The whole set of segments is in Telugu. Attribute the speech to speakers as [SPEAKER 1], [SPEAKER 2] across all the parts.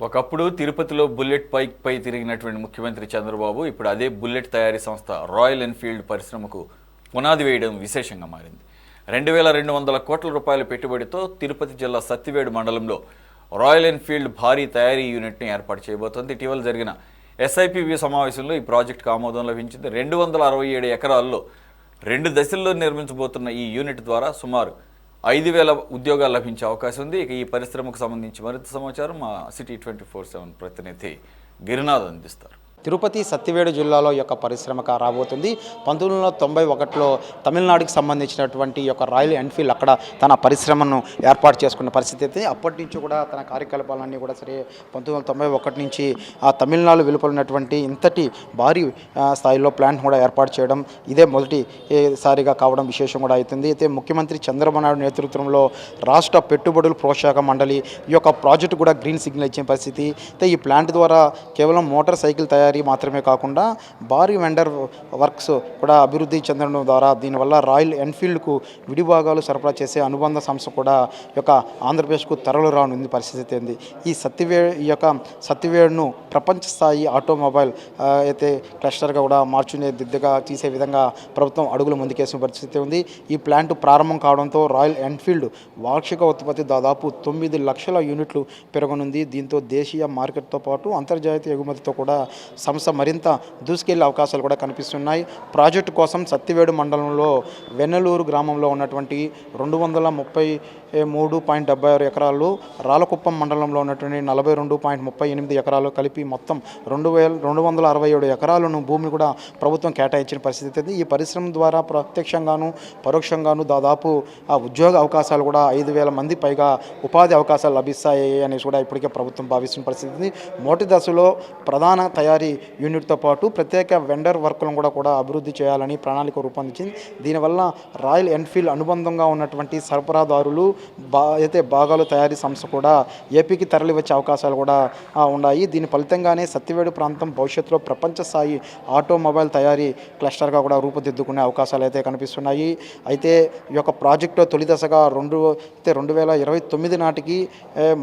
[SPEAKER 1] ఒకప్పుడు తిరుపతిలో బుల్లెట్ బైక్పై తిరిగినటువంటి ముఖ్యమంత్రి చంద్రబాబు ఇప్పుడు అదే బుల్లెట్ తయారీ సంస్థ రాయల్ ఎన్ఫీల్డ్ పరిశ్రమకు పునాది వేయడం విశేషంగా మారింది. 2200 కోట్ల రూపాయల పెట్టుబడితో తిరుపతి జిల్లా సత్తివేడు మండలంలో రాయల్ ఎన్ఫీల్డ్ భారీ తయారీ యూనిట్ని ఏర్పాటు చేయబోతోంది. ఇటీవల జరిగిన ఎస్ఐపివి సమావేశంలో ఈ ప్రాజెక్టుకు ఆమోదం లభించింది. 267 ఎకరాల్లో 2 దశల్లో నిర్మించబోతున్న ఈ యూనిట్ ద్వారా సుమారు 5000 ఉద్యోగాలు లభించే అవకాశం ఉంది. ఇక ఈ పరిశ్రమకు సంబంధించి మరింత సమాచారం మా సిటీ 24/7 ప్రతినిధి గిరినాథ్ అందిస్తారు.
[SPEAKER 2] తిరుపతి సత్తివేడు జిల్లాలో యొక్క పరిశ్రమకు రాబోతుంది. 1991లో తమిళనాడుకి సంబంధించినటువంటి యొక్క రాయల్ ఎన్ఫీల్డ్ అక్కడ తన పరిశ్రమను ఏర్పాటు చేసుకున్న పరిస్థితి అయితే అప్పటి నుంచి కూడా తన కార్యకలాపాలన్నీ కూడా సరే 1991 నుంచి ఆ తమిళనాడు వెలుపడినటువంటి ఇంతటి భారీ స్థాయిలో ప్లాంట్ కూడా ఏర్పాటు చేయడం ఇదే మొదటిసారిగా కావడం విశేషం కూడా అవుతుంది. అయితే ముఖ్యమంత్రి చంద్రబాబు నాయుడు నేతృత్వంలో రాష్ట్ర పెట్టుబడుల ప్రోత్సాహక మండలి ఈ యొక్క ప్రాజెక్టు కూడా గ్రీన్ సిగ్నల్ ఇచ్చిన పరిస్థితి. అయితే ఈ ప్లాంట్ ద్వారా కేవలం మోటార్ సైకిల్ తయారీ మాత్రమే కాకుండా భారీ వెండర్ వర్క్స్ కూడా అభివృద్ధి చెందడం ద్వారా దీనివల్ల రాయల్ ఎన్ఫీల్డ్కు విడిభాగాలు సరఫరా చేసే అనుబంధ సంస్థ కూడా యొక్క ఆంధ్రప్రదేశ్కు తరలి రానుంది పరిస్థితి ఉంది. ఈ సత్తివేడును ప్రపంచ స్థాయి ఆటోమొబైల్ అయితే క్లస్టర్గా కూడా మార్చునే దిద్దగా తీసే విధంగా ప్రభుత్వం అడుగులు ముందుకేసిన పరిస్థితి ఉంది. ఈ ప్లాంట్ ప్రారంభం కావడంతో రాయల్ ఎన్ఫీల్డ్ వార్షిక ఉత్పత్తి దాదాపు 9 లక్షల యూనిట్లు పెరగనుంది. దీంతో దేశీయ మార్కెట్తో పాటు అంతర్జాతీయ ఎగుమతితో కూడా సంస్థ మరింత దూసుకెళ్లే అవకాశాలు కూడా కనిపిస్తున్నాయి. ప్రాజెక్టు కోసం సత్తివేడు మండలంలో వెన్నెలూరు గ్రామంలో ఉన్నటువంటి 233.76 ఎకరాలు, రాలకుప్పం మండలంలో ఉన్నటువంటి 42.38 ఎకరాలు కలిపి మొత్తం 2267 ఎకరాలను భూమిని కూడా ప్రభుత్వం కేటాయించిన పరిస్థితి ఉంది. ఈ పరిశ్రమ ద్వారా ప్రత్యక్షంగాను పరోక్షంగాను దాదాపు ఆ ఉద్యోగ అవకాశాలు కూడా 5000 మంది పైగా ఉపాధి అవకాశాలు లభిస్తాయి అనేసి కూడా ఇప్పటికే ప్రభుత్వం భావిస్తున్న పరిస్థితి. మొదటి దశలో ప్రధాన తయారీ యూనిట్తో పాటు ప్రత్యేక వెండర్ వర్కులను కూడా అభివృద్ధి చేయాలని ప్రణాళిక రూపొందించింది. దీనివల్ల రాయల్ ఎన్ఫీల్డ్ అనుబంధంగా ఉన్నటువంటి సరఫరాదారులు అయితే భాగాలు తయారీ సంస్థ కూడా ఏపీకి తరలి వచ్చే అవకాశాలు కూడా ఉన్నాయి. దీని ఫలితంగానే సత్తివేడు ప్రాంతం భవిష్యత్తులో ప్రపంచ స్థాయి ఆటోమొబైల్ తయారీ క్లస్టర్గా కూడా రూపుదిద్దుకునే అవకాశాలు అయితే కనిపిస్తున్నాయి. అయితే ఈ యొక్క ప్రాజెక్టులో తొలి దశగా 2029 నాటికి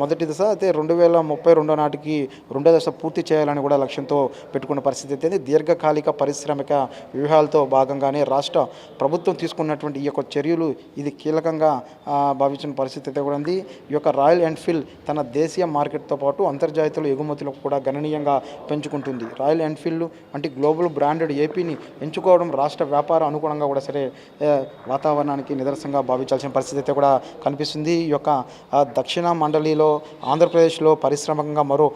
[SPEAKER 2] మొదటి దశ, అయితే 2032 నాటికి రెండో దశ పూర్తి చేయాలని కూడా లక్ష్యంతో పెట్టుకున్న పరిస్థితి అయితే దీర్ఘకాలిక పారిశ్రామిక వ్యూహాలతో భాగంగానే రాష్ట్ర ప్రభుత్వం తీసుకున్నటువంటి ఈ యొక్క చర్యలు ఇది కీలకంగా భావించిన పరిస్థితి అయితే కూడా ఉంది. ఈ యొక్క రాయల్ ఎన్ఫీల్డ్ తన దేశీయ మార్కెట్తో పాటు అంతర్జాతీయ ఎగుమతులకు కూడా గణనీయంగా పెంచుకుంటుంది. రాయల్ ఎన్ఫీల్డ్ అంటే గ్లోబల్ బ్రాండెడ్ ఏపీని ఎంచుకోవడం రాష్ట్ర వ్యాపార అనుగుణంగా కూడా సరే వాతావరణానికి నిదర్శనంగా భావించాల్సిన పరిస్థితి అయితే కూడా కనిపిస్తుంది. ఈ యొక్క దక్షిణ మండలిలో ఆంధ్రప్రదేశ్లో పారిశ్రామికంగా మరో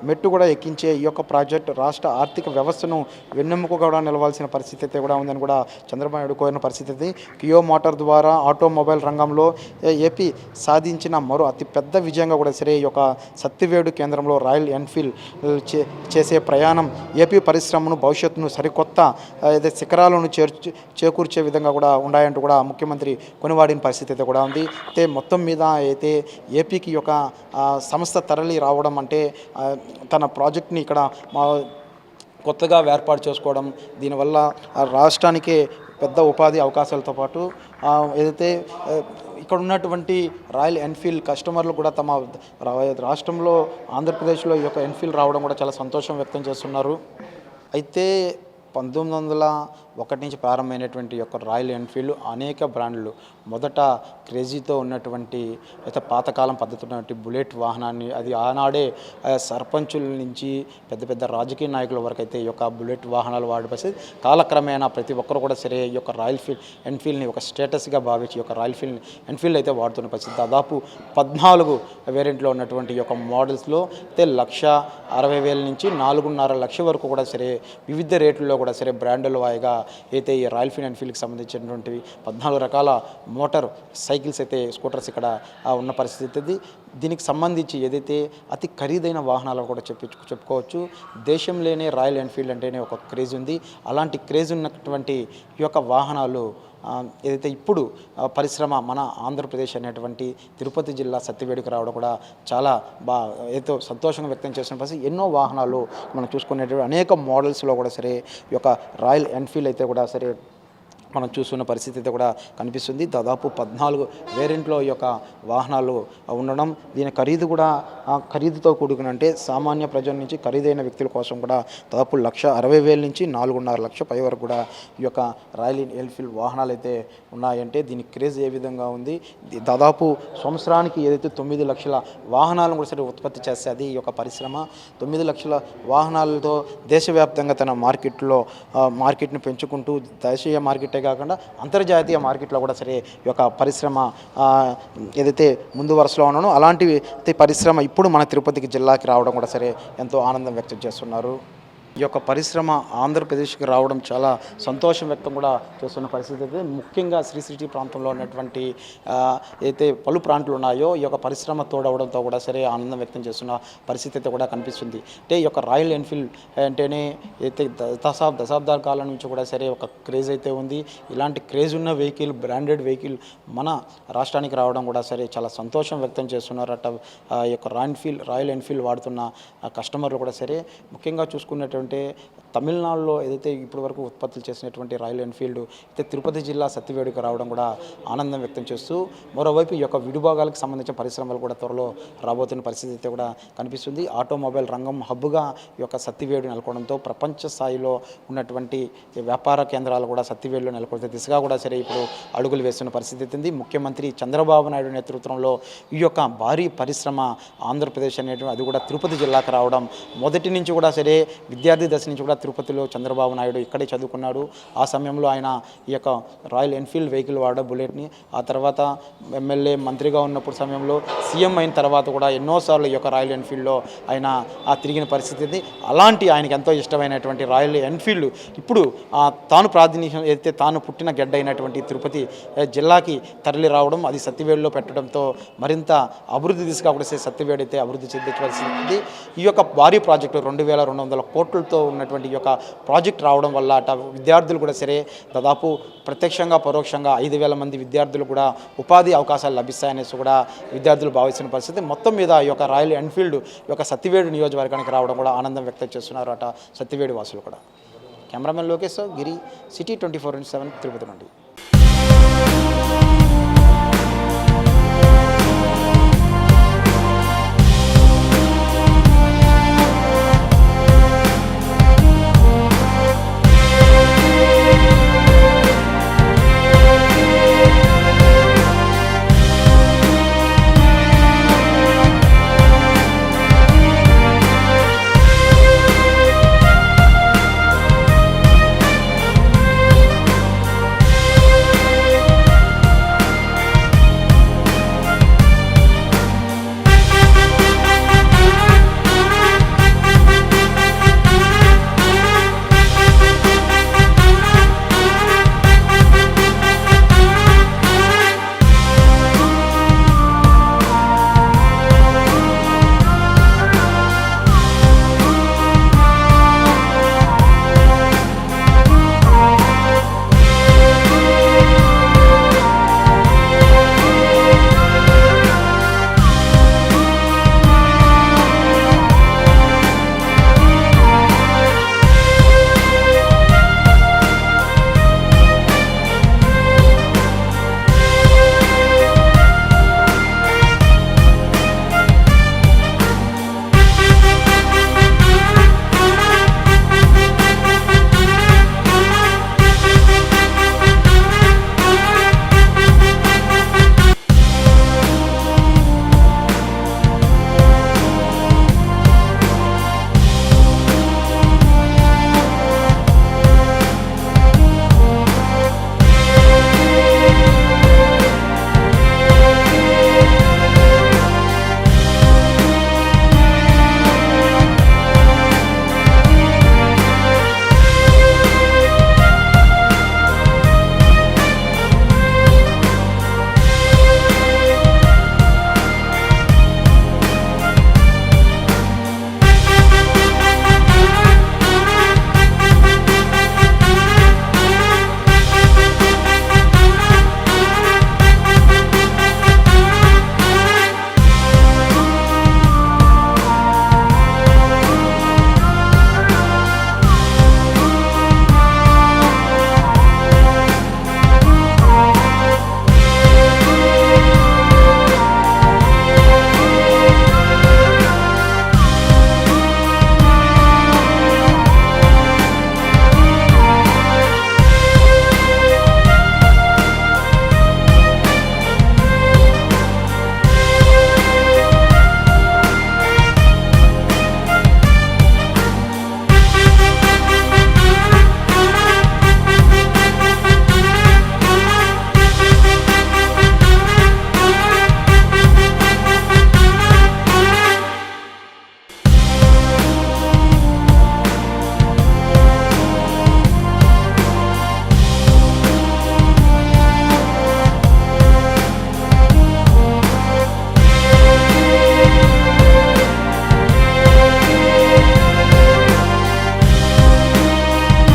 [SPEAKER 2] మెట్టు కూడా ఎక్కించే ఈ యొక్క ప్రాజెక్ట్ రాష్ట్ర ఆర్థిక వ్యవస్థను వెన్నెముకగా కూడా నిలవాల్సిన పరిస్థితి అయితే కూడా ఉందని కూడా చంద్రబాబు నాయుడు కోరిన పరిస్థితి. కియో మోటార్ ద్వారా ఆటోమొబైల్ రంగంలో ఏపీ సాధించిన మరో అతిపెద్ద విజయంగా కూడా సరే ఈ యొక్క సత్తివేడు కేంద్రంలో రాయల్ ఎన్ఫీల్డ్ చేసే ప్రయాణం ఏపీ పరిశ్రమను భవిష్యత్తును సరికొత్త శిఖరాలను చేకూర్చే విధంగా కూడా ఉన్నాయంటూ కూడా ముఖ్యమంత్రి కొనివాడిన పరిస్థితి అయితే కూడా ఉంది. అయితే మొత్తం మీద అయితే ఏపీకి యొక్క సంస్థ తరలి రావడం అంటే తన ప్రాజెక్ట్ని ఇక్కడ కొత్తగా ఏర్పాటు చేసుకోవడం, దీనివల్ల రాష్ట్రానికి పెద్ద ఉపాధి అవకాశాలతో పాటు ఏదైతే ఇక్కడ ఉన్నటువంటి రాయల్ ఎన్ఫీల్డ్ కస్టమర్లు కూడా తమ రాష్ట్రంలో ఆంధ్రప్రదేశ్లో ఈ యొక్క ఎన్ఫీల్డ్ రావడం కూడా చాలా సంతోషం వ్యక్తం చేస్తున్నారు. అయితే 1901 నుంచి ప్రారంభమైనటువంటి యొక్క రాయల్ ఎన్ఫీల్డ్ అనేక బ్రాండ్లు మొదట క్రేజీతో ఉన్నటువంటి అయితే పాతకాలం పద్ధతి ఉన్నటువంటి బుల్లెట్ వాహనాన్ని అది ఆనాడే సర్పంచుల నుంచి పెద్ద పెద్ద రాజకీయ నాయకుల వరకు అయితే ఈ యొక్క బుల్లెట్ వాహనాలు వాడిపేసి కాలక్రమేణా ప్రతి ఒక్కరు కూడా సరే ఈ యొక్క రాయల్ ఎన్ఫీల్డ్ని ఒక స్టేటస్గా భావించి ఈ యొక్క రాయల్ ఎన్ఫీల్డ్ అయితే వాడుతున్న పరిస్థితి. దాదాపు 14 వేరియంట్లో ఉన్నటువంటి ఈ యొక్క మోడల్స్లో అయితే 1,60,000 నుంచి 4.5 లక్షల వరకు కూడా సరే వివిధ రేట్లలో కూడా సరే బ్రాండ్ల వాయిగా అయితే ఈ రాయల్ ఎన్ఫీల్డ్కి సంబంధించినటువంటివి 14 రకాల మోటార్ సైకిల్స్ అయితే స్కూటర్స్ ఇక్కడ ఉన్న పరిస్థితి. దీనికి సంబంధించి ఏదైతే అతి ఖరీదైన వాహనాలు కూడా చెప్పుకోవచ్చు. దేశంలోనే రాయల్ ఎన్ఫీల్డ్ అంటేనే ఒక క్రేజ్ ఉంది. అలాంటి క్రేజ్ ఉన్నటువంటి ఈ యొక్క వాహనాలు ఏదైతే ఇప్పుడు పరిశ్రమ మన ఆంధ్రప్రదేశ్ అనేటువంటి తిరుపతి జిల్లా సత్తివేడుకు రావడం కూడా చాలా ఏదో సంతోషంగా వ్యక్తం చేసిన పరిస్థితి. ఎన్నో వాహనాలు మనం చూసుకునేటువంటి అనేక మోడల్స్లో కూడా సరే ఈ యొక్క రాయల్ ఎన్ఫీల్డ్ అయితే కూడా సరే మనం చూస్తున్న పరిస్థితి అయితే కూడా కనిపిస్తుంది. దాదాపు 14 వేరియంట్లో ఈ యొక్క వాహనాలు ఉండడం, దీని ఖరీదు కూడా ఖరీదుతో కూడుకుని అంటే సామాన్య ప్రజల నుంచి ఖరీదైన వ్యక్తుల కోసం కూడా దాదాపు 1,60,000 నుంచి 4.5 లక్షల పై వరకు కూడా ఈ యొక్క రాయల్ ఎన్ఫీల్డ్ వాహనాలు అయితే ఉన్నాయంటే దీని క్రేజ్ ఏ విధంగా ఉంది. దాదాపు సంవత్సరానికి ఏదైతే 9 లక్షల వాహనాలను కూడా సరే ఉత్పత్తి చేస్తే అది ఈ యొక్క పరిశ్రమ 9 లక్షల వాహనాలతో దేశవ్యాప్తంగా తన మార్కెట్ను పెంచుకుంటూ దేశీయ మార్కెటే కాకుండా అంతర్జాతీయ మార్కెట్లో కూడా సరే ఈ యొక్క పరిశ్రమ ఏదైతే ముందు వరుసలో ఉన్నానో అలాంటి పరిశ్రమ ఇప్పుడు మన తిరుపతికి జిల్లాకి రావడం కూడా సరే ఎంతో ఆనందం వ్యక్తం చేస్తున్నారు. ఈ యొక్క పరిశ్రమ ఆంధ్రప్రదేశ్కి రావడం చాలా సంతోషం వ్యక్తం కూడా చేస్తున్న పరిస్థితి అయితే ముఖ్యంగా శ్రీ సిటీ ప్రాంతంలో ఉన్నటువంటి అయితే పలు ప్రాంతాలు ఉన్నాయో ఈ యొక్క పరిశ్రమ తోడవడంతో కూడా సరే ఆనందం వ్యక్తం చేస్తున్న పరిస్థితి అయితే కూడా కనిపిస్తుంది. అంటే ఈ యొక్క రాయల్ ఎన్ఫీల్డ్ అంటేనే అయితే దశాబ్దాల కాలం నుంచి కూడా సరే ఒక క్రేజ్ అయితే ఉంది. ఇలాంటి క్రేజ్ ఉన్న వెహికల్, బ్రాండెడ్ వెహికల్ మన రాష్ట్రానికి రావడం కూడా సరే చాలా సంతోషం వ్యక్తం చేస్తున్నారట. ఈ యొక్క రాయల్ ఎన్ఫీల్డ్ వాడుతున్న కస్టమర్లు కూడా సరే ముఖ్యంగా చూసుకున్నటువంటి తమిళనాడులో ఏదైతే ఇప్పటి వరకు ఉత్పత్తులు చేసినటువంటి రాయల్ ఎన్ఫీల్డ్ అయితే తిరుపతి జిల్లా సత్తివేడుకు రావడం కూడా ఆనందం వ్యక్తం చేస్తూ మరోవైపు ఈ యొక్క విడిభాగాలకు సంబంధించిన పరిశ్రమలు కూడా త్వరలో రాబోతున్న పరిస్థితి అయితే కూడా కనిపిస్తుంది. ఆటోమొబైల్ రంగం హబ్గా ఈ యొక్క సత్తివేడు నెలకొనడంతో ప్రపంచ స్థాయిలో ఉన్నటువంటి వ్యాపార కేంద్రాలు కూడా సత్తివేడులో నెలకొల్చే దిశగా కూడా సరే ఇప్పుడు అడుగులు వేస్తున్న పరిస్థితి ఉంది. ముఖ్యమంత్రి చంద్రబాబు నాయుడు నేతృత్వంలో ఈ యొక్క భారీ పరిశ్రమ ఆంధ్రప్రదేశ్ అనేటువంటి అది కూడా తిరుపతి జిల్లాకు రావడం మొదటి నుంచి కూడా సరే విద్యార్థి దశ నుంచి కూడా తిరుపతిలో చంద్రబాబు నాయుడు ఇక్కడే చదువుకున్నాడు. ఆ సమయంలో ఆయన ఈ యొక్క రాయల్ ఎన్ఫీల్డ్ వెహికల్ వాడ బుల్లెట్ని ఆ తర్వాత ఎమ్మెల్యే మంత్రిగా ఉన్నప్పుడు సమయంలో సీఎం అయిన తర్వాత కూడా ఎన్నోసార్లు ఈ యొక్క రాయల్ ఎన్ఫీల్డ్లో ఆయన తిరిగిన పరిస్థితి. అలాంటి ఆయనకి ఎంతో ఇష్టమైనటువంటి రాయల్ ఎన్ఫీల్డ్ ఇప్పుడు తాను ప్రాతినిధ్యం అయితే తాను పుట్టిన గడ్డ అయినటువంటి తిరుపతి జిల్లాకి తరలి రావడం అది సత్తివేడులో పెట్టడంతో మరింత అభివృద్ధి దిశగా కూడా సత్తివేడు అయితే అభివృద్ధి చెందే పరిస్థితి. ఈ యొక్క భారీ ప్రాజెక్టు 2,200 కోట్లతో ఉన్నటువంటి ఈ యొక్క ప్రాజెక్ట్ రావడం వల్ల విద్యార్థులు కూడా సరే దాదాపు ప్రత్యక్షంగా పరోక్షంగా 5,000 మంది విద్యార్థులు కూడా ఉపాధి అవకాశాలు లభిస్తాయనేసి కూడా విద్యార్థులు భావిస్తున్న పరిస్థితి. మొత్తం మీద ఈ యొక్క రాయల్ ఎన్ఫీల్డ్ ఈ యొక్క సత్తివేడు నియోజకవర్గానికి రావడం కూడా ఆనందం వ్యక్తం చేస్తున్నారు సత్తివేడు వాసులు కూడా. కెమెరామెన్ లోకేష్, గిరి, సిటీ 24/7 తిరుపతి నుండి.